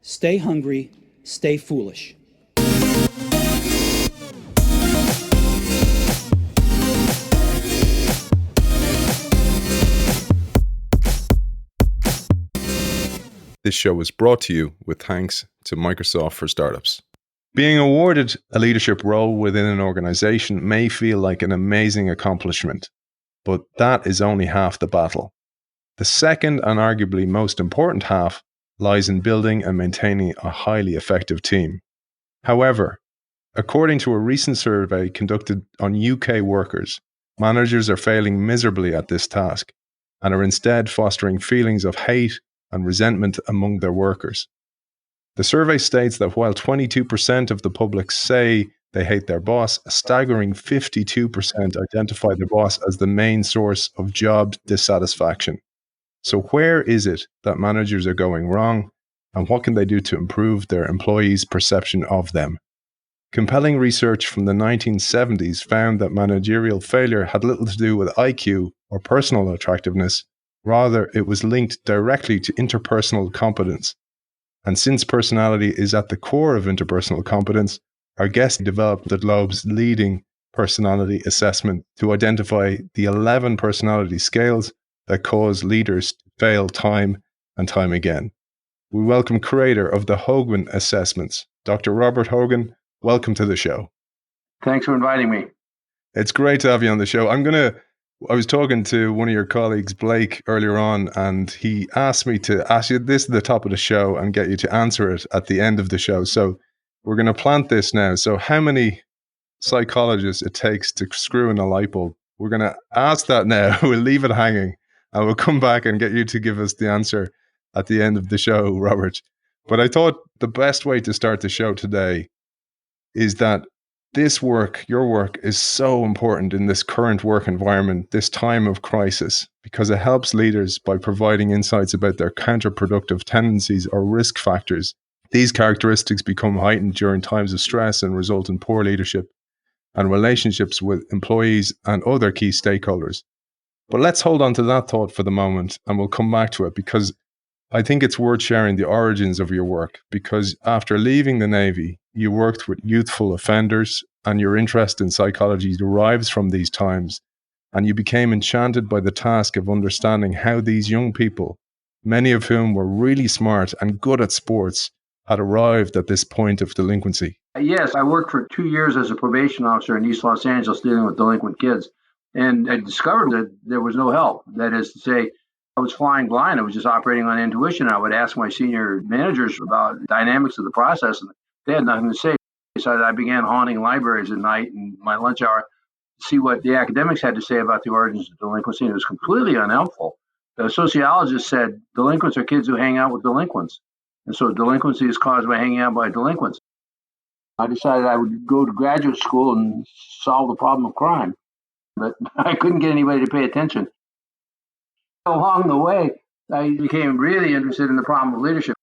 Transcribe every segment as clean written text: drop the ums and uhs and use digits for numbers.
Stay hungry, stay foolish. This show is brought to you with thanks to Microsoft for Startups. Being awarded a leadership role within an organization may feel like an amazing accomplishment, but that is only half the battle. The second and arguably most important half lies in building and maintaining a highly effective team. However, according to a recent survey conducted on UK workers, managers are failing miserably at this task and are instead fostering feelings of hate and resentment among their workers. The survey states that while 22% of the public say they hate their boss, a staggering 52% identify their boss as the main source of job dissatisfaction. So where is it that managers are going wrong, and what can they do to improve their employees' perception of them? Compelling research from the 1970s found that managerial failure had little to do with IQ or personal attractiveness. Rather, it was linked directly to interpersonal competence. And since personality is at the core of interpersonal competence, our guest developed the globe's leading personality assessment to identify the 11 personality scales that cause leaders to fail time and time again. We welcome creator of the Hogan assessments, Dr. Robert Hogan. Welcome to the show. Thanks for inviting me. It's great to have you on the show. I was talking to one of your colleagues, Blake, earlier on, and he asked me to ask you this at the top of the show and get you to answer it at the end of the show. So we're going to plant this now. So how many psychologists it takes to screw in a light bulb? We're going to ask that now. We'll leave it hanging and we'll come back and get you to give us the answer at the end of the show, Robert. But I thought the best way to start the show today is that this work, your work, is so important in this current work environment, this time of crisis, because it helps leaders by providing insights about their counterproductive tendencies or risk factors. These characteristics become heightened during times of stress and result in poor leadership and relationships with employees and other key stakeholders. But let's hold on to that thought for the moment, and we'll come back to it, because I think it's worth sharing the origins of your work, because after leaving the Navy, you worked with youthful offenders, and your interest in psychology derives from these times, and you became enchanted by the task of understanding how these young people, many of whom were really smart and good at sports, had arrived at this point of delinquency. Yes, I worked for 2 years as a probation officer in East Los Angeles dealing with delinquent kids, and I discovered that there was no help. That is to say, I was flying blind. I was just operating on intuition. I would ask my senior managers about the dynamics of the process, and they had nothing to say. So I began haunting libraries at night in my lunch hour to see what the academics had to say about the origins of delinquency. And it was completely unhelpful. The sociologist said delinquents are kids who hang out with delinquents. And so delinquency is caused by hanging out by delinquents. I decided I would go to graduate school and solve the problem of crime. But I couldn't get anybody to pay attention. Along the way, I became really interested in the problem of leadership.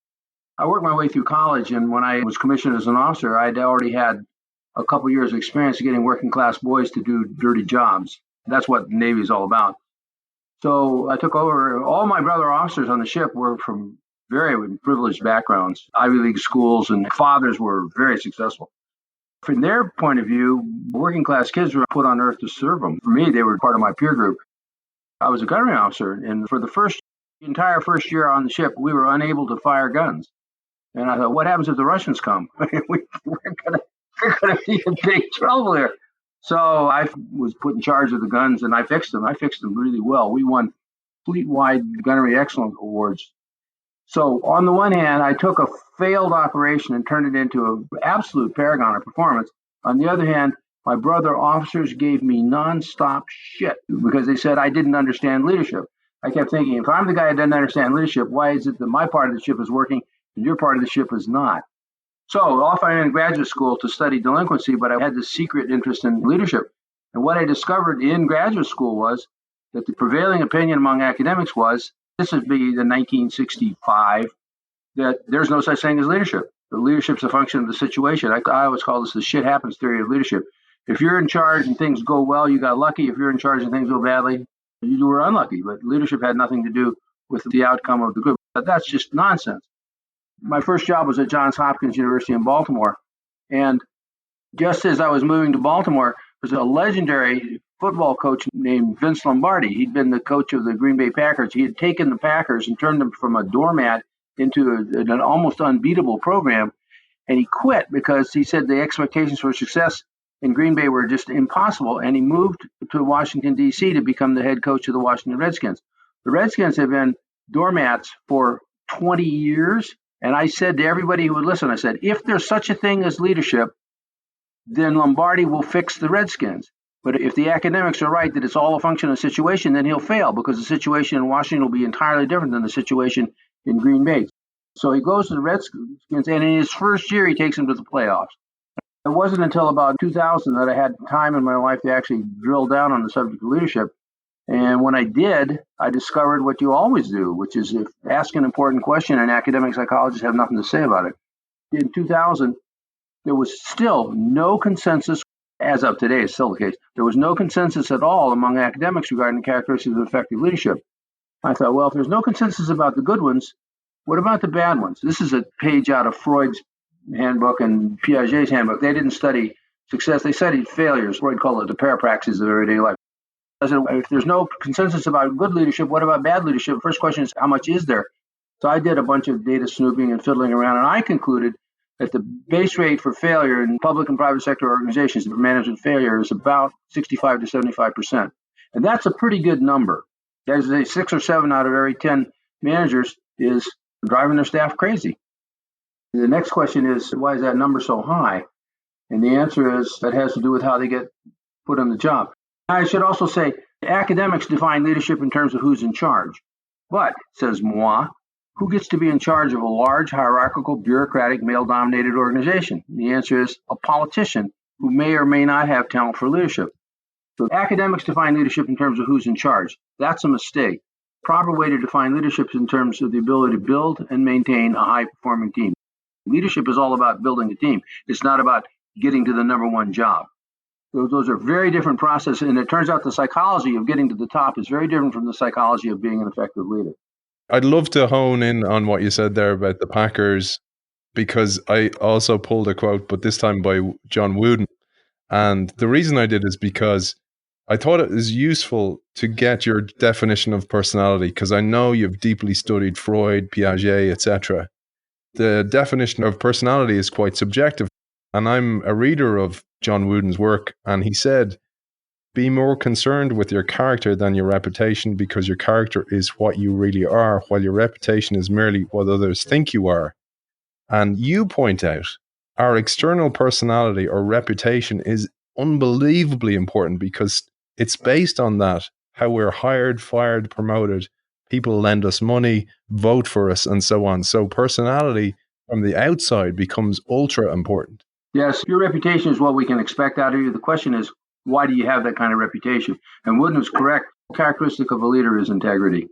I worked my way through college, and when I was commissioned as an officer, I'd already had a couple years of experience getting working class boys to do dirty jobs. That's what the Navy is all about. So I took over. All my brother officers on the ship were from very privileged backgrounds, Ivy League schools, and fathers were very successful. From their point of view, working class kids were put on earth to serve them. For me, they were part of my peer group. I was a gunnery officer, and for the entire first year on the ship, we were unable to fire guns. And I thought, what happens if the Russians come? we're going to be in big trouble here. So I was put in charge of the guns, and I fixed them. I fixed them really well. We won fleet-wide Gunnery Excellence Awards. So on the one hand, I took a failed operation and turned it into an absolute paragon of performance. On the other hand, my brother officers gave me nonstop shit because they said I didn't understand leadership. I kept thinking, if I'm the guy that doesn't understand leadership, why is it that my part of the ship is working and your part of the ship is not? So off I went in graduate school to study delinquency, but I had this secret interest in leadership. And what I discovered in graduate school was that the prevailing opinion among academics was, this would be the 1965, that there's no such thing as leadership. The leadership's a function of the situation. I always call this the shit happens theory of leadership. If you're in charge and things go well, you got lucky. If you're in charge and things go badly, you were unlucky. But leadership had nothing to do with the outcome of the group. But that's just nonsense. My first job was at Johns Hopkins University in Baltimore. And just as I was moving to Baltimore, there was a legendary football coach named Vince Lombardi. He'd been the coach of the Green Bay Packers. He had taken the Packers and turned them from a doormat into an almost unbeatable program. And he quit because he said the expectations for success in Green Bay were just impossible. And he moved to Washington, D.C. to become the head coach of the Washington Redskins. The Redskins have been doormats for 20 years. And I said to everybody who would listen, I said, if there's such a thing as leadership, then Lombardi will fix the Redskins. But if the academics are right that it's all a function of the situation, then he'll fail because the situation in Washington will be entirely different than the situation in Green Bay. So he goes to the Redskins, and in his first year, he takes them to the playoffs. It wasn't until about 2000 that I had time in my life to actually drill down on the subject of leadership. And when I did, I discovered what you always do, which is if ask an important question and academic psychologists have nothing to say about it. In 2000, there was still no consensus, as of today, it's still the case. There was no consensus at all among academics regarding the characteristics of effective leadership. I thought, well, if there's no consensus about the good ones, what about the bad ones? This is a page out of Freud's handbook and Piaget's handbook. They didn't study success. They studied failures. Freud called it the parapraxis of everyday life. I said, if there's no consensus about good leadership, what about bad leadership? First question is, how much is there? So I did a bunch of data snooping and fiddling around, and I concluded that the base rate for failure in public and private sector organizations for management failure is about 65 to 75%. And that's a pretty good number. That is 6 or 7 out of every 10 managers is driving their staff crazy. The next question is, why is that number so high? And the answer is that has to do with how they get put on the job. I should also say, academics define leadership in terms of who's in charge. But, says Moi, who gets to be in charge of a large, hierarchical, bureaucratic, male-dominated organization? The answer is a politician who may or may not have talent for leadership. So academics define leadership in terms of who's in charge. That's a mistake. Proper way to define leadership is in terms of the ability to build and maintain a high-performing team. Leadership is all about building a team. It's not about getting to the number one job. Those are very different processes, and it turns out the psychology of getting to the top is very different from the psychology of being an effective leader. I'd love to hone in on what you said there about the Packers, because I also pulled a quote, but this time by John Wooden. And the reason I did is because I thought it was useful to get your definition of personality, because I know you've deeply studied Freud, Piaget, etc. The definition of personality is quite subjective. And I'm a reader of John Wooden's work, and he said, be more concerned with your character than your reputation, because your character is what you really are, while your reputation is merely what others think you are. And you point out, our external personality or reputation is unbelievably important because it's based on that, how we're hired, fired, promoted, people lend us money, vote for us, and so on. So personality from the outside becomes ultra important. Yes, your reputation is what we can expect out of you. The question is, why do you have that kind of reputation? And Wooden was correct. The characteristic of a leader is integrity.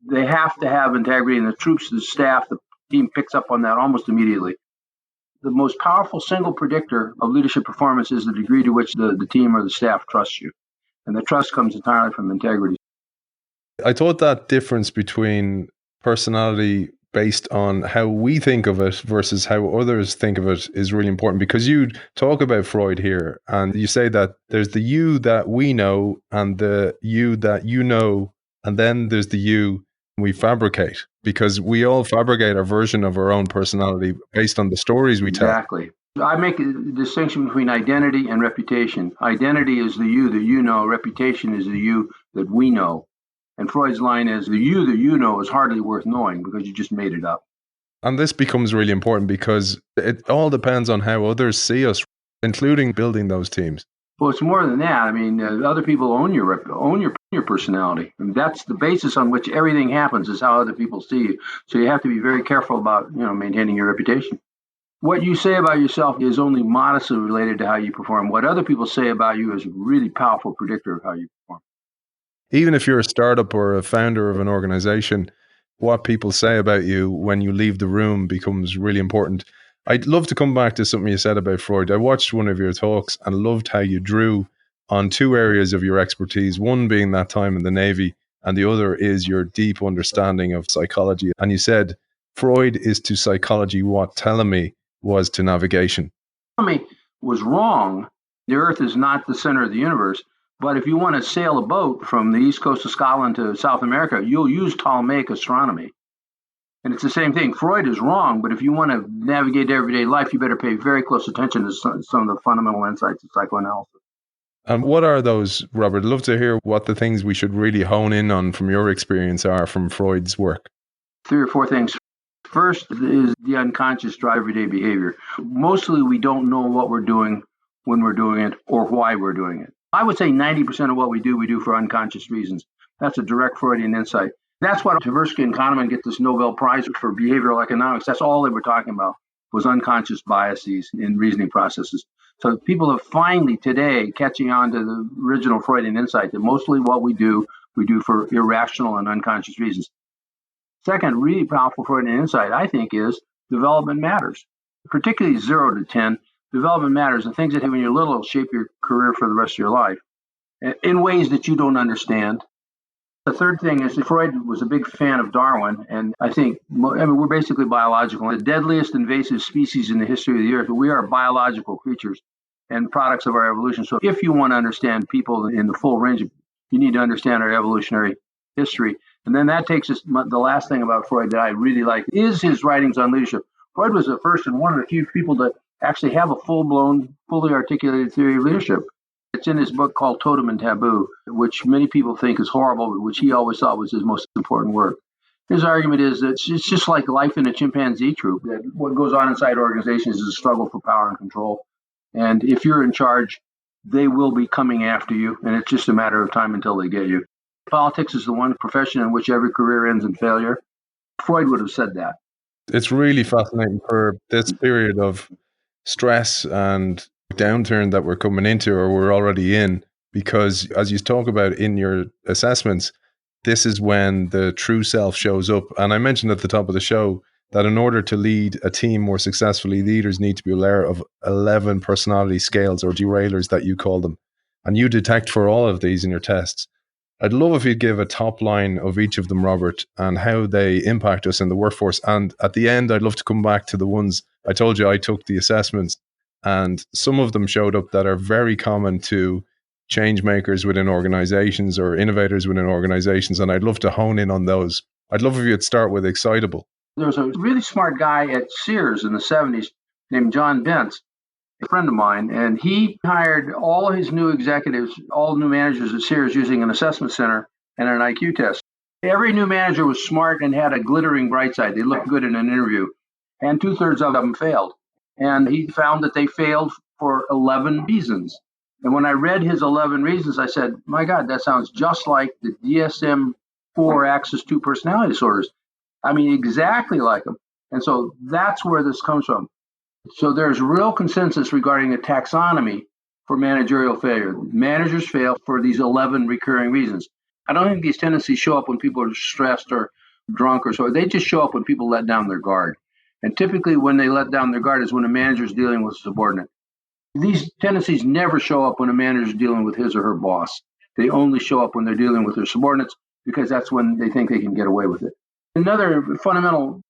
They have to have integrity, and the troops, the staff, the team picks up on that almost immediately. The most powerful single predictor of leadership performance is the degree to which the team or the staff trusts you. And the trust comes entirely from integrity. I thought that difference between personality based on how we think of it versus how others think of it is really important, because you talk about Freud here and you say that there's the you that we know and the you that you know, and then there's the you we fabricate, because we all fabricate our version of our own personality based on the stories we tell. Exactly. I make a distinction between identity and reputation. Identity is the you that you know. Reputation is the you that we know. And Freud's line is, the you that you know is hardly worth knowing because you just made it up. And this becomes really important because it all depends on how others see us, including building those teams. Well, it's more than that. I mean, other people own your personality. And that's the basis on which everything happens, is how other people see you. So you have to be very careful about, maintaining your reputation. What you say about yourself is only modestly related to how you perform. What other people say about you is a really powerful predictor of how you perform. Even if you're a startup or a founder of an organization, what people say about you when you leave the room becomes really important. I'd love to come back to something you said about Freud. I watched one of your talks and loved how you drew on two areas of your expertise, one being that time in the Navy, and the other is your deep understanding of psychology. And you said Freud is to psychology what telemi was to navigation. Telemi was wrong. The Earth is not the center of the universe. But if you want to sail a boat from the east coast of Scotland to South America, you'll use Ptolemaic astronomy. And it's the same thing. Freud is wrong, but if you want to navigate everyday life, you better pay very close attention to some of the fundamental insights of psychoanalysis. And what are those, Robert? I'd love to hear what the things we should really hone in on from your experience are from Freud's work. 3 or 4 things. First is the unconscious drive everyday behavior. Mostly we don't know what we're doing when we're doing it or why we're doing it. I would say 90% of what we do for unconscious reasons. That's a direct Freudian insight. That's why Tversky and Kahneman get this Nobel Prize for behavioral economics. That's all they were talking about was unconscious biases in reasoning processes. So people are finally today catching on to the original Freudian insight that mostly what we do for irrational and unconscious reasons. Second, really powerful Freudian insight, I think, is development matters, particularly 0 to 10. Development matters, and things that when you're little shape your career for the rest of your life in ways that you don't understand. The third thing is that Freud was a big fan of Darwin, and I think we're basically biological. The deadliest invasive species in the history of the earth, we are biological creatures and products of our evolution. So if you want to understand people in the full range, you need to understand our evolutionary history. And then that takes us, the last thing about Freud that I really like is his writings on leadership. Freud was the first and one of the few people to actually have a full-blown, fully articulated theory of leadership. It's in his book called Totem and Taboo, which many people think is horrible, but which he always thought was his most important work. His argument is that it's just like life in a chimpanzee troop, that what goes on inside organizations is a struggle for power and control. And if you're in charge, they will be coming after you, and it's just a matter of time until they get you. Politics is the one profession in which every career ends in failure. Freud would have said that. It's really fascinating for this period of stress and downturn that we're coming into or we're already in, because as you talk about in your assessments, this is when the true self shows up. And I mentioned at the top of the show that in order to lead a team more successfully, leaders need to be aware of 11 personality scales or derailers that you call them. And you detect for all of these in your tests. I'd love if you'd give a top line of each of them, Robert, and how they impact us in the workforce. And at the end, I'd love to come back to the ones I told you I took the assessments, and some of them showed up that are very common to change makers within organizations or innovators within organizations. And I'd love to hone in on those. I'd love if you'd start with excitable. There was a really smart guy at Sears in the 70s named John Bentz, a friend of mine, and he hired all of his new executives, all new managers at Sears using an assessment center and an IQ test. Every new manager was smart and had a glittering bright side. They looked good in an interview, and 2/3 of them failed. And he found that they failed for 11 reasons. And when I read his 11 reasons, I said, my God, that sounds just like the DSM-4 Axis 2 personality disorders. I mean, exactly like them. And so that's where this comes from. So there's real consensus regarding a taxonomy for managerial failure. Managers fail for these 11 recurring reasons. I don't think these tendencies show up when people are stressed or drunk or so. They just show up when people let down their guard. And typically when they let down their guard is when a manager is dealing with a subordinate. These tendencies never show up when a manager is dealing with his or her boss. They only show up when they're dealing with their subordinates because that's when they think they can get away with it. Another fundamental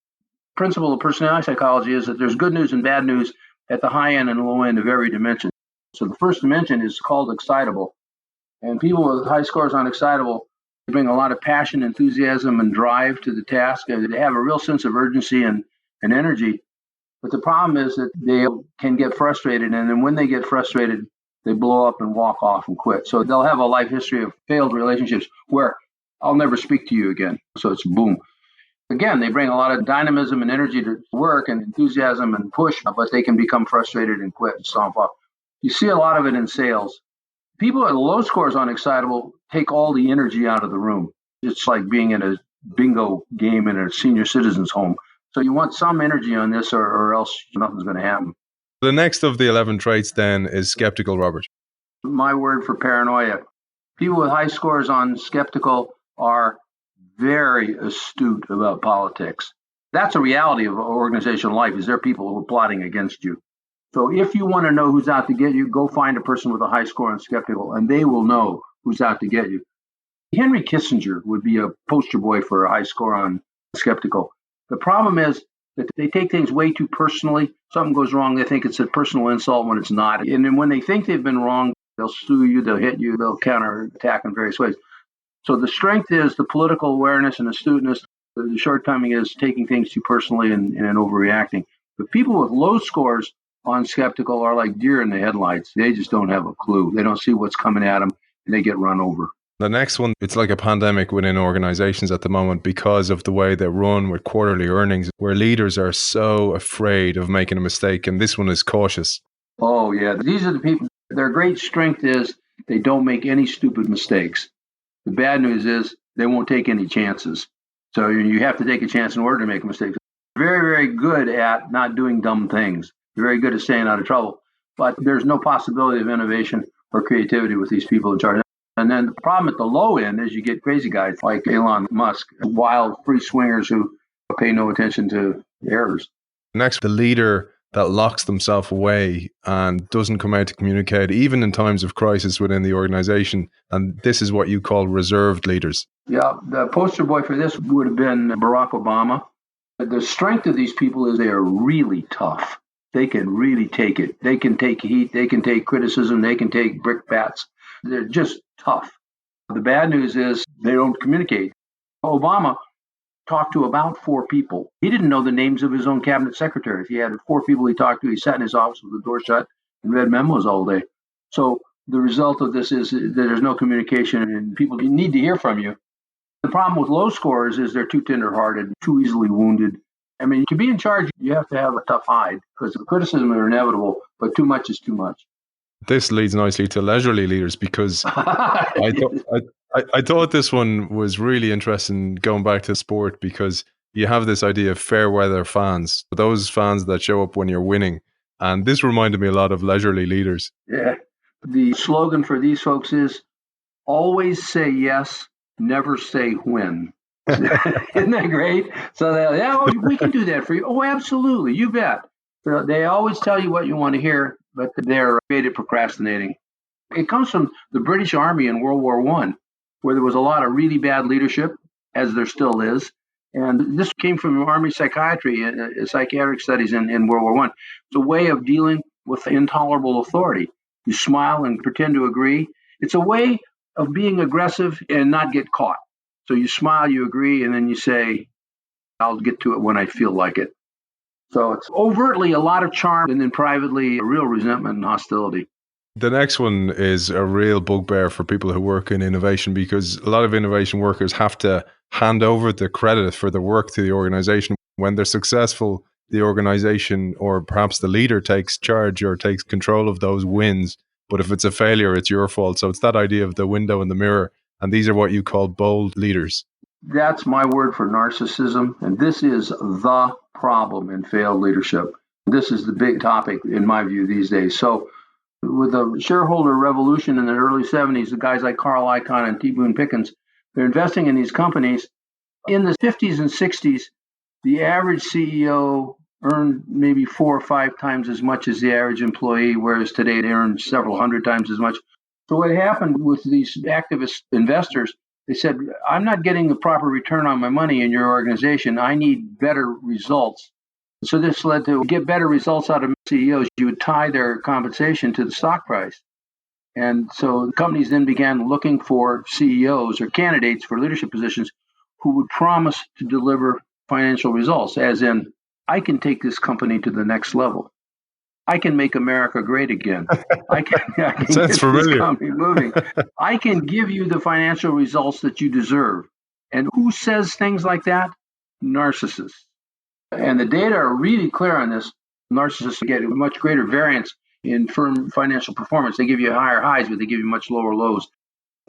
principle of personality psychology is that there's good news and bad news at the high end and low end of every dimension. So the first dimension is called excitable. And people with high scores on excitable bring a lot of passion, enthusiasm, and drive to the task. And they have a real sense of urgency and energy. But the problem is that they can get frustrated. And then when they get frustrated, they blow up and walk off and quit. So they'll have a life history of failed relationships where I'll never speak to you again. So it's boom. Again, they bring a lot of dynamism and energy to work and enthusiasm and push, but they can become frustrated and quit and stomp off. You see a lot of it in sales. People at low scores on excitable take all the energy out of the room. It's like being in a bingo game in a senior citizen's home. So you want some energy on this or else nothing's going to happen. The next of the 11 traits then is skeptical, Robert. My word for paranoia. People with high scores on skeptical are very astute about politics. That's a reality of organizational life, is there are people who are plotting against you. So if you want to know who's out to get you, go find a person with a high score on skeptical, and they will know who's out to get you. Henry Kissinger would be a poster boy for a high score on skeptical. The problem is that they take things way too personally. Something goes wrong, they think it's a personal insult when it's not. And then when they think they've been wrong, they'll sue you, they'll hit you, they'll counterattack in various ways. So the strength is the political awareness and astuteness. The shortcoming is taking things too personally and overreacting. But people with low scores on skeptical are like deer in the headlights. They just don't have a clue. They don't see what's coming at them, and they get run over. The next one, it's like a pandemic within organizations at the moment because of the way they run with quarterly earnings, where leaders are so afraid of making a mistake. And this one is cautious. Oh, yeah. These are the people. Their great strength is they don't make any stupid mistakes. The bad news is they won't take any chances. So you have to take a chance in order to make a mistake. Very, very good at not doing dumb things. They're very good at staying out of trouble. But there's no possibility of innovation or creativity with these people in charge. And then the problem at the low end is you get crazy guys like Elon Musk, wild free swingers who pay no attention to errors. Next, the leader that locks themselves away and doesn't come out to communicate, even in times of crisis within the organization. And this is what you call reserved leaders. Yeah, the poster boy for this would have been Barack Obama. The strength of these people is they are really tough. They can really take it. They can take heat. They can take criticism. They can take brickbats. They're just tough. The bad news is they don't communicate. Obama talked to about 4 people. He didn't know the names of his own cabinet secretaries. He had 4 people he talked to. He sat in his office with the door shut and read memos all day. So the result of this is that there's no communication and people need to hear from you. The problem with low scores is they're too tenderhearted, too easily wounded. I mean, to be in charge, you have to have a tough hide because the criticism is inevitable, but too much is too much. This leads nicely to leisurely leaders because I thought this one was really interesting going back to sport because you have this idea of fair weather fans, those fans that show up when you're winning. And this reminded me a lot of leisurely leaders. Yeah. The slogan for these folks is always say yes, never say when. Isn't that great? So we can do that for you. Oh, absolutely. You bet. So they always tell you what you want to hear, but they're great at procrastinating. It comes from the British Army in World War I, where there was a lot of really bad leadership, as there still is. And this came from Army psychiatry, psychiatric studies in World War I. It's a way of dealing with intolerable authority. You smile and pretend to agree. It's a way of being aggressive and not get caught. So you smile, you agree, and then you say, I'll get to it when I feel like it. So it's overtly a lot of charm and then privately a real resentment and hostility. The next one is a real bugbear for people who work in innovation because a lot of innovation workers have to hand over the credit for the work to the organization. When they're successful, the organization or perhaps the leader takes charge or takes control of those wins. But if it's a failure, it's your fault. So it's that idea of the window and the mirror. And these are what you call bold leaders. That's my word for narcissism. And this is the problem in failed leadership. This is the big topic, in my view, these days. So with the shareholder revolution in the early 70s, the guys like Carl Icahn and T. Boone Pickens, they're investing in these companies. In the 50s and 60s, the average CEO earned maybe 4 or 5 times as much as the average employee, whereas today they earn several hundred times as much. So what happened with these activist investors, they said, I'm not getting the proper return on my money in your organization. I need better results. So this led to get better results out of CEOs. You would tie their compensation to the stock price. And so companies then began looking for CEOs or candidates for leadership positions who would promise to deliver financial results, as in, I can take this company to the next level. I can make America great again. I can get this company moving. I can give you the financial results that you deserve. And who says things like that? Narcissists. And the data are really clear on this. Narcissists get a much greater variance in firm financial performance. They give you higher highs, but they give you much lower lows.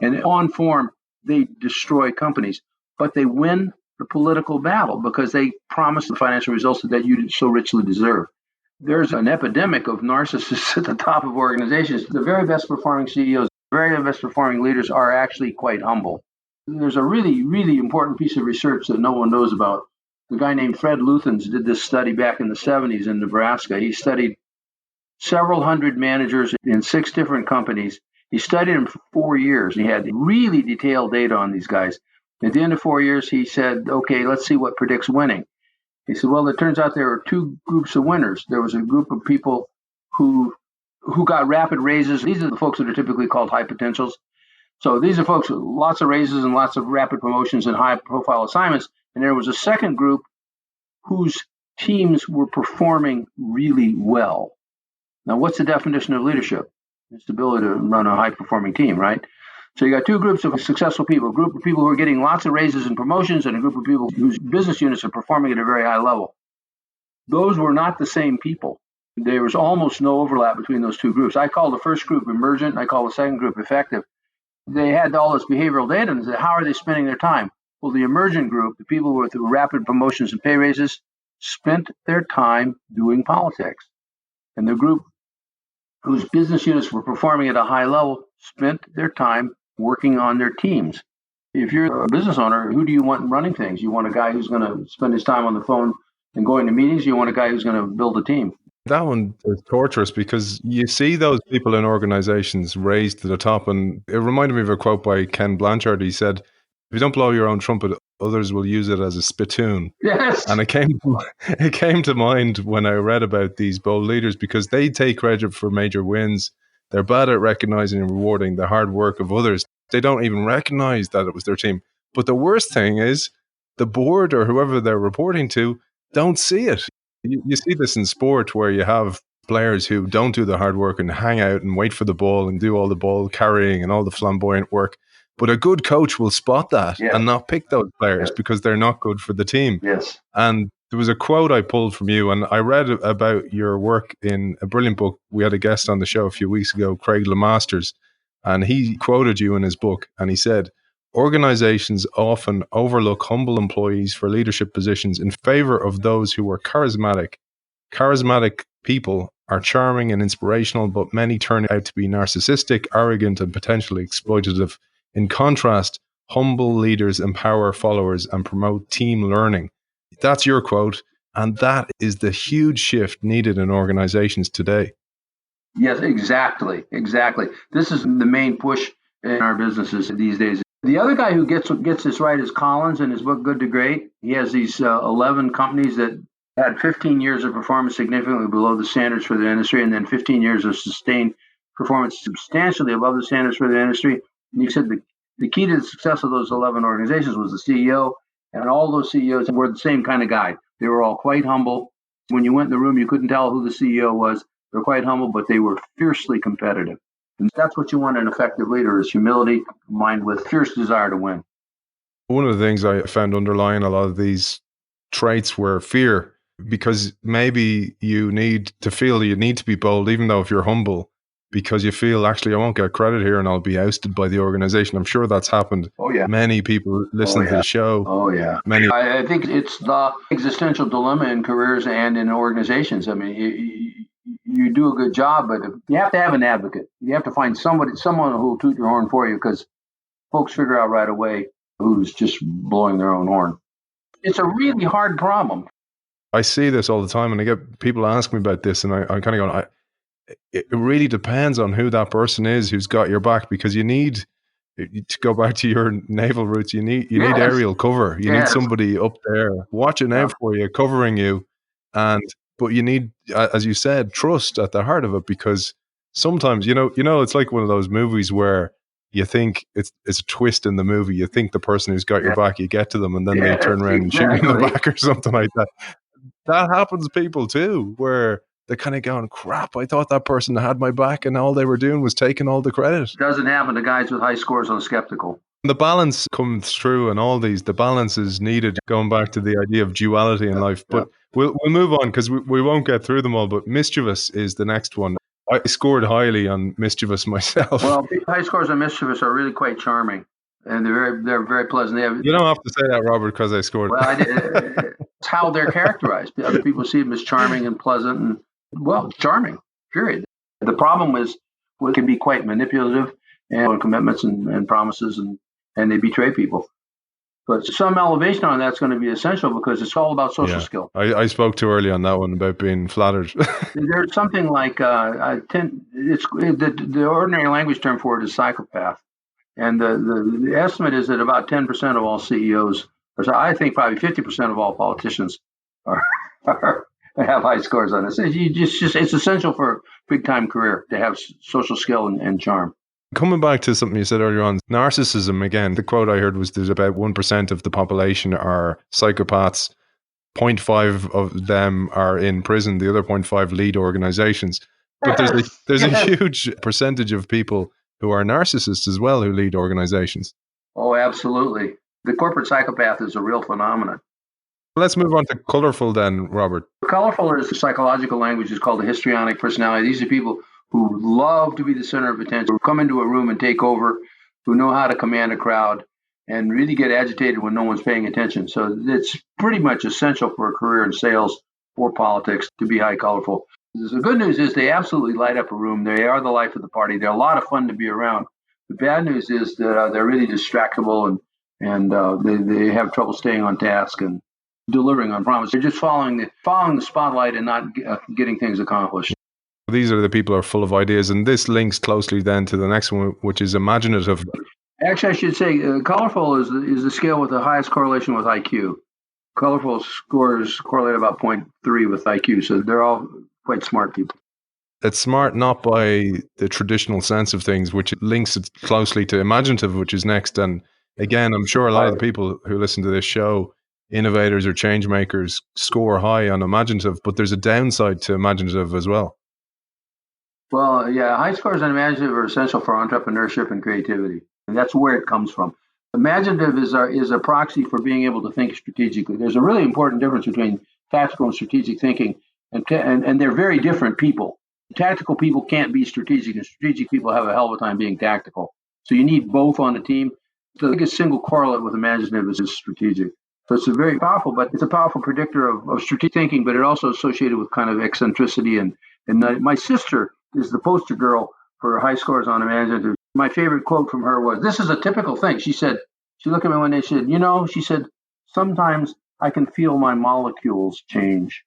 And on form, they destroy companies. But they win the political battle because they promise the financial results that you so richly deserve. There's an epidemic of narcissists at the top of organizations. The very best performing CEOs, very best performing leaders are actually quite humble. There's a really, really important piece of research that no one knows about. The guy named Fred Luthans did this study back in the 70s in Nebraska. He studied several hundred managers in 6 different companies. He studied them for 4 years. He had really detailed data on these guys. At the end of 4 years, he said, okay, let's see what predicts winning. He said, well, it turns out there are two groups of winners. There was a group of people who got rapid raises. These are the folks that are typically called high potentials. So these are folks with lots of raises and lots of rapid promotions and high profile assignments. And there was a second group whose teams were performing really well. Now, what's the definition of leadership? It's the ability to run a high performing team, right? So you got two groups of successful people, a group of people who are getting lots of raises and promotions, and a group of people whose business units are performing at a very high level. Those were not the same people. There was almost no overlap between those two groups. I call the first group emergent, I call the second group effective. They had all this behavioral data and said, how are they spending their time? Well, the emergent group, the people with rapid promotions and pay raises, spent their time doing politics. And the group whose business units were performing at a high level spent their time working on their teams. If you're a business owner, who do you want running things? You want a guy who's going to spend his time on the phone and going to meetings? You want a guy who's going to build a team? That one is torturous because you see those people in organizations raised to the top. And it reminded me of a quote by Ken Blanchard. He said, if you don't blow your own trumpet, others will use it as a spittoon. Yes. And it came to mind when I read about these bold leaders because they take credit for major wins. They're bad at recognizing and rewarding the hard work of others. They don't even recognize that it was their team. But the worst thing is the board or whoever they're reporting to don't see it. You see this in sport where you have players who don't do the hard work and hang out and wait for the ball and do all the ball carrying and all the flamboyant work. But a good coach will spot that and not pick those players because they're not good for the team. Yes. And there was a quote I pulled from you, and I read about your work in a brilliant book. We had a guest on the show a few weeks ago, Craig LeMasters, and he quoted you in his book, and he said, organizations often overlook humble employees for leadership positions in favor of those who are charismatic. Charismatic people are charming and inspirational, but many turn out to be narcissistic, arrogant, and potentially exploitative. In contrast, humble leaders empower followers and promote team learning. That's your quote, and that is the huge shift needed in organizations today. Yes, exactly. This is the main push in our businesses these days. The other guy who gets this right is Collins in his book, Good to Great. He has these 11 companies that had 15 years of performance significantly below the standards for the industry, and then 15 years of sustained performance substantially above the standards for the industry. And he said the key to the success of those 11 organizations was the CEO, and all those CEOs were the same kind of guy. They were all quite humble. When you went in the room, you couldn't tell who the CEO was. They were quite humble, but they were fiercely competitive. And that's what you want in an effective leader, is humility combined with fierce desire to win. One of the things I found underlying a lot of these traits were fear, because maybe you need to feel you need to be bold, even though if you're humble, because you feel, actually, I won't get credit here and I'll be ousted by the organization. I'm sure that's happened. Oh, yeah. Many people listening to the show. Oh, yeah. I think it's the existential dilemma in careers and in organizations. I mean, you do a good job, but you have to have an advocate. You have to find someone who will toot your horn for you, because folks figure out right away who's just blowing their own horn. It's a really hard problem. I see this all the time, and I get people ask me about this, and I'm kind of going, it really depends on who that person is who's got your back, because you need, to go back to your naval roots, you need aerial cover. You need somebody up there watching out for you, covering you, but you need, as you said, trust at the heart of it, because sometimes, you know, it's like one of those movies where you think it's a twist in the movie. You think the person who's got your back, you get to them, and then they turn around and shoot you in the back or something like that. That happens to people too, where they're kind of going, crap, I thought that person had my back and all they were doing was taking all the credit. It doesn't happen to guys with high scores on skeptical. The balance comes through in all these. The balance is needed, going back to the idea of duality in life. But we'll move on, because we won't get through them all. But mischievous is the next one. I scored highly on mischievous myself. Well, high scores on mischievous are really quite charming, and they're very pleasant. You don't have to say that, Robert, because I scored. Well, it's how they're characterized. Other people see them as charming and pleasant, and charming. Period. The problem is, it can be quite manipulative and on commitments and promises, and they betray people. But some elevation on that's going to be essential, because it's all about social skill. I spoke too early on that one about being flattered. There's something like the ordinary language term for it is psychopath, and the estimate is that about 10% of all CEOs, or I think probably 50% of all politicians, or, or have high scores on this. It's essential for a big time career to have social skill and charm. Coming back to something you said earlier on, narcissism, again, the quote I heard was there's about 1% of the population are psychopaths. 0.5 of them are in prison. The other 0.5 lead organizations. But there's a huge percentage of people who are narcissists as well who lead organizations. Oh, absolutely. The corporate psychopath is a real phenomenon. Let's move on to colorful then, Robert. Colorful is the psychological language. It's called the histrionic personality. These are people who love to be the center of attention, who come into a room and take over, who know how to command a crowd, and really get agitated when no one's paying attention. So it's pretty much essential for a career in sales or politics to be high colorful. The good news is they absolutely light up a room. They are the life of the party. They're a lot of fun to be around. The bad news is that they're really distractible and they have trouble staying on task and delivering on promise. They're just following the spotlight and not getting things accomplished. These are the people who are full of ideas, and this links closely then to the next one, which is imaginative. Actually, I should say colorful is the scale with the highest correlation with IQ. Colorful scores correlate about 0.3 with IQ, so they're all quite smart people. It's smart not by the traditional sense of things, which links it closely to imaginative, which is next. And again, I'm sure a lot of the people who listen to this show, innovators or change makers, score high on imaginative, but there's a downside to imaginative as well. Well, yeah, high scores on imaginative are essential for entrepreneurship and creativity, and that's where it comes from. Imaginative is a proxy for being able to think strategically. There's a really important difference between tactical and strategic thinking, and they're very different people. Tactical people can't be strategic, and strategic people have a hell of a time being tactical. So you need both on the team. The biggest single correlate with imaginative is strategic. So it's a very powerful, but it's a powerful predictor of strategic thinking, but it also associated with kind of eccentricity. And my sister is the poster girl for high scores on imaginative. My favorite quote from her was, "This is a typical thing." She said, she looked at me one day, she said, she said, "Sometimes I can feel my molecules change."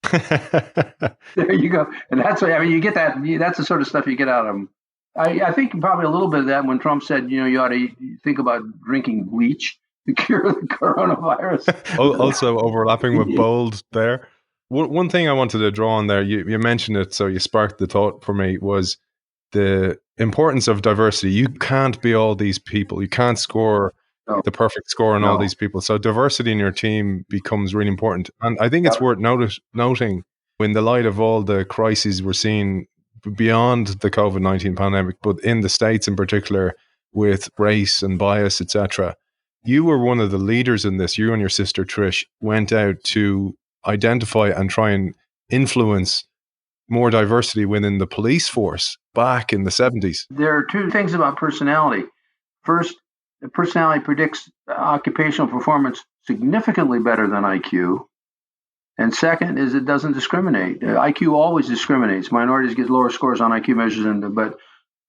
There you go. And that's, you get that. That's the sort of stuff you get out of them. I think probably a little bit of that when Trump said, you ought to think about drinking bleach to cure the coronavirus. Also overlapping with bold there. One thing I wanted to draw on there, you mentioned it, so you sparked the thought for me, was the importance of diversity. You can't be all these people. You can't score the perfect score on all these people. So diversity in your team becomes really important. And I think it's worth noting in the light of all the crises we're seeing beyond the COVID-19 pandemic, but in the States in particular with race and bias, etc. You were one of the leaders in this. You and your sister Trish went out to identify and try and influence more diversity within the police force back in the 70s. There are two things about personality. First, the personality predicts occupational performance significantly better than IQ. And second is it doesn't discriminate. IQ always discriminates. Minorities get lower scores on IQ measures, but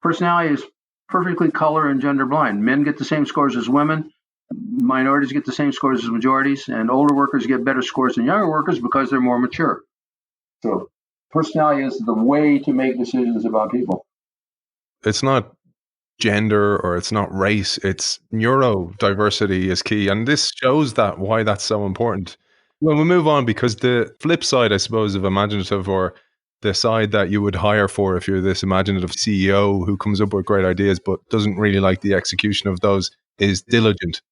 personality is perfectly color and gender blind. Men get the same scores as women. Minorities get the same scores as majorities, and older workers get better scores than younger workers because they're more mature. So personality is the way to make decisions about people. It's not gender or it's not race, it's neurodiversity is key. And this shows why that's so important. Well, we'll move on, because the flip side, I suppose, of imaginative, or the side that you would hire for if you're this imaginative CEO who comes up with great ideas but doesn't really like the execution of those, is diligent.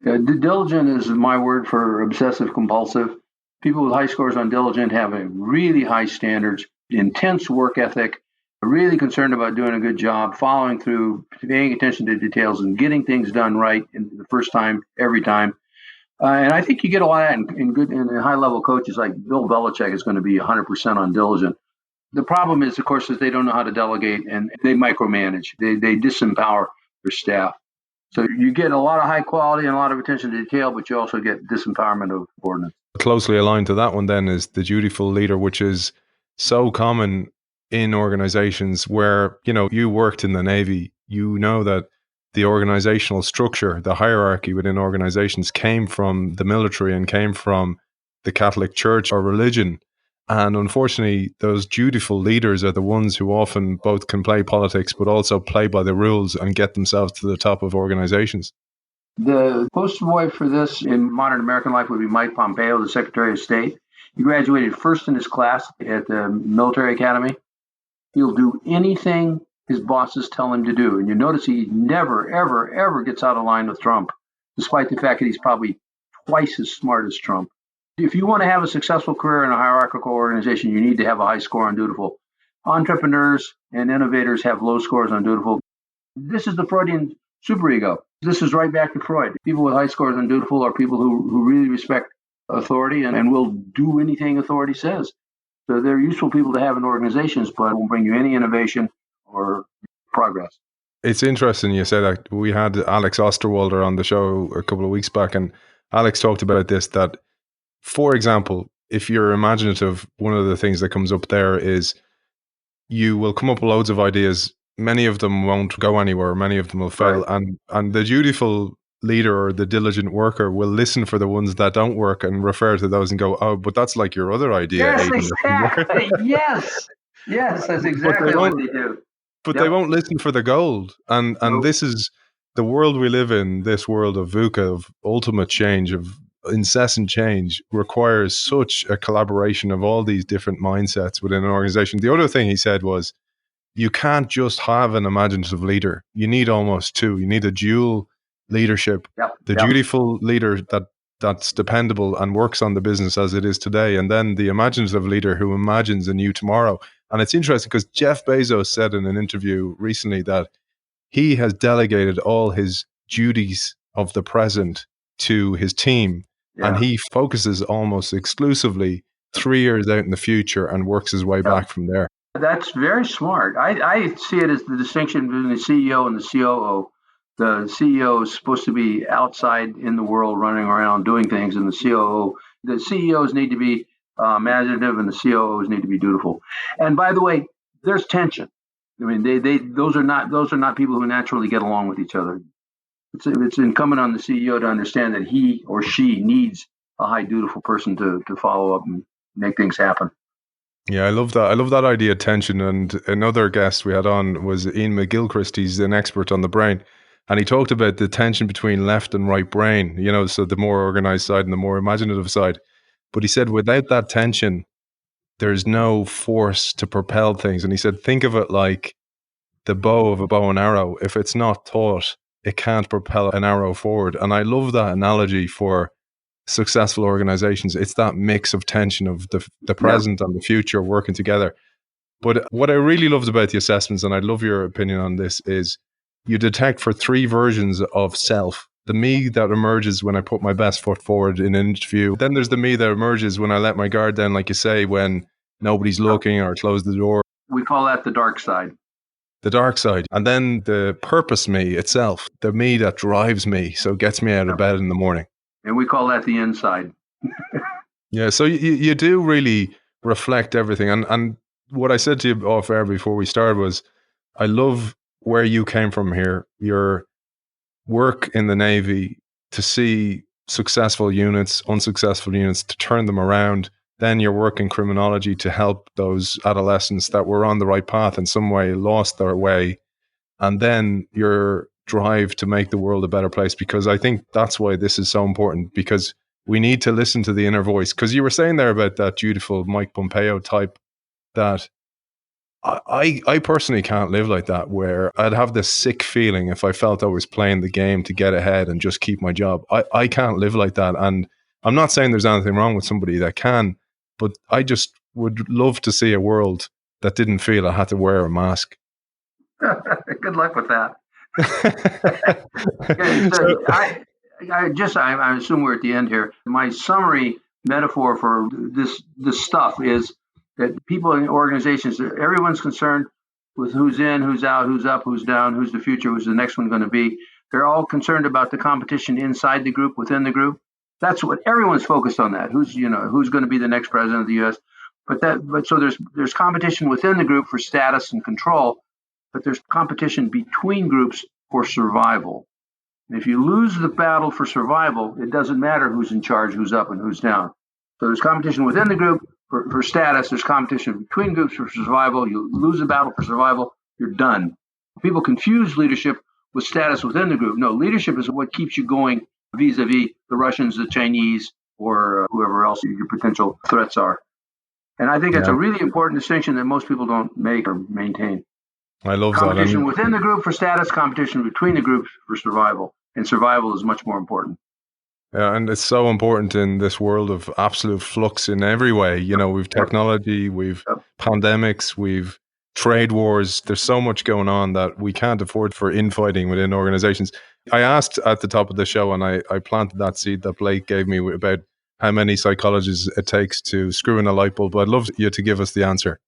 Diligent is my word for obsessive compulsive. People with high scores on diligent have a really high standards, intense work ethic, really concerned about doing a good job, following through, paying attention to details, and getting things done right in the first time, every time. And I think you get a lot of that in high-level coaches like Bill Belichick is going to be 100% on diligent. The problem is, of course, that they don't know how to delegate, and they micromanage. They disempower their staff. So you get a lot of high quality and a lot of attention to detail, but you also get disempowerment of subordinates. Closely aligned to that one then is the dutiful leader, which is so common in organizations where, you worked in the Navy. You know that the organizational structure, the hierarchy within organizations came from the military and came from the Catholic Church or religion. And unfortunately, those dutiful leaders are the ones who often both can play politics, but also play by the rules and get themselves to the top of organizations. The poster boy for this in modern American life would be Mike Pompeo, the Secretary of State. He graduated first in his class at the military academy. He'll do anything his bosses tell him to do. And you notice he never, ever, ever gets out of line with Trump, despite the fact that he's probably twice as smart as Trump. If you want to have a successful career in a hierarchical organization, you need to have a high score on Dutiful. Entrepreneurs and innovators have low scores on Dutiful. This is the Freudian superego. This is right back to Freud. People with high scores on Dutiful are people who really respect authority and will do anything authority says. So they're useful people to have in organizations, but it won't bring you any innovation or progress. It's interesting you say that. We had Alex Osterwalder on the show a couple of weeks back, and Alex talked about this, that, for example, if you're imaginative, one of the things that comes up there is you will come up with loads of ideas. Many of them won't go anywhere. Many of them will fail. Right. And the dutiful leader or the diligent worker will listen for the ones that don't work and refer to those and go, oh, but that's like your other idea. Yes, Aidan. exactly. Yes, that's exactly what they do. But Yep. they won't listen for the gold. And Nope. this is the world we live in, this world of VUCA, of ultimate change, of incessant change, requires such a collaboration of all these different mindsets within an organization. The other thing he said was, you can't just have an imaginative leader. You need almost two. You need a dual leadership. Yep. The dutiful leader that's dependable and works on the business as it is today, and then the imaginative leader who imagines a new tomorrow. And it's interesting because Jeff Bezos said in an interview recently that he has delegated all his duties of the present to his team, and he focuses almost exclusively 3 years out in the future and works his way back from there. That's very smart. I see it as the distinction between the CEO and the COO. The CEO is supposed to be outside in the world, running around doing things, and the CEOs need to be imaginative, and the COOs need to be dutiful. And by the way, there's tension. I mean, those are not people who naturally get along with each other. It's incumbent on the CEO to understand that he or she needs a high dutiful person to follow up and make things happen. Yeah, I love that. I love that idea of tension. And another guest we had on was Ian McGilchrist. He's an expert on the brain. And he talked about the tension between left and right brain, so the more organized side and the more imaginative side. But he said without that tension, there's no force to propel things. And he said, think of it like the bow of a bow and arrow. If it's not taut, it can't propel an arrow forward. And I love that analogy for successful organizations. It's that mix of tension of the present and the future working together. But what I really loved about the assessments, and I'd love your opinion on this, is you detect for 3 versions of self. The me that emerges when I put my best foot forward in an interview. Then there's the me that emerges when I let my guard down, like you say, when nobody's looking or close the door. We call that the dark side. The dark side. And then the purpose me itself, the me that drives me, so gets me out of bed in the morning. And we call that the inside. Yeah, so you do really reflect everything. And what I said to you off air before we started was, I love where you came from here. Your work in the Navy, to see successful units, unsuccessful units, to turn them around. Then your work in criminology to help those adolescents that were on the right path in some way, lost their way. And then your drive to make the world a better place, because I think that's why this is so important, because we need to listen to the inner voice. Because you were saying there about that dutiful Mike Pompeo type, that I personally can't live like that, where I'd have this sick feeling if I felt I was playing the game to get ahead and just keep my job. I can't live like that. And I'm not saying there's anything wrong with somebody that can, but I just would love to see a world that didn't feel I had to wear a mask. Good luck with that. I assume we're at the end here. My summary metaphor for this stuff is that people in organizations, everyone's concerned with who's in, who's out, who's up, who's down, who's the future, who's the next one going to be. They're all concerned about the competition inside the group, within the group. That's what everyone's focused on. That who's going to be the next president of the U.S. But so there's competition within the group for status and control, but there's competition between groups for survival. And if you lose the battle for survival, it doesn't matter who's in charge, who's up, and who's down. So there's competition within the group for status. There's competition between groups for survival. You lose the battle for survival, you're done. People confuse leadership with status within the group. No, leadership is what keeps you going vis-a-vis the Russians, the Chinese, or whoever else your potential threats are. And I think that's a really important distinction that most people don't make or maintain. I love competition that. within the group for status, competition between the groups for survival. And survival is much more important. Yeah, and it's so important in this world of absolute flux in every way. You know, we've technology, we've pandemics, we've trade wars. There's so much going on that we can't afford for infighting within organizations. I asked at the top of the show, and I planted that seed that Blake gave me about how many psychologists it takes to screw in a light bulb. I'd love you to give us the answer.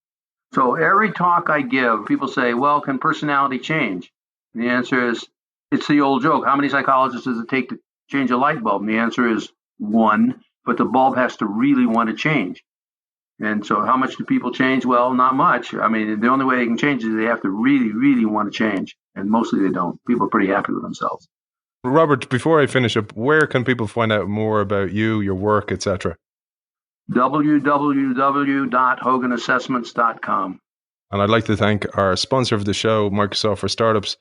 So every talk I give, people say, well, can personality change? And the answer is, it's the old joke. How many psychologists does it take to change a light bulb? And the answer is one, but the bulb has to really want to change. And so how much do people change? Well, not much. I mean, the only way they can change is they have to really, really want to change. And mostly they don't. People are pretty happy with themselves. Robert, before I finish up, where can people find out more about you, your work, etc.? www.hoganassessments.com. And I'd like to thank our sponsor of the show, Microsoft for Startups,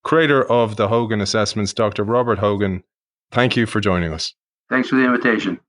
creator of the Hogan Assessments, Dr. Robert Hogan. Thank you for joining us. Thanks for the invitation.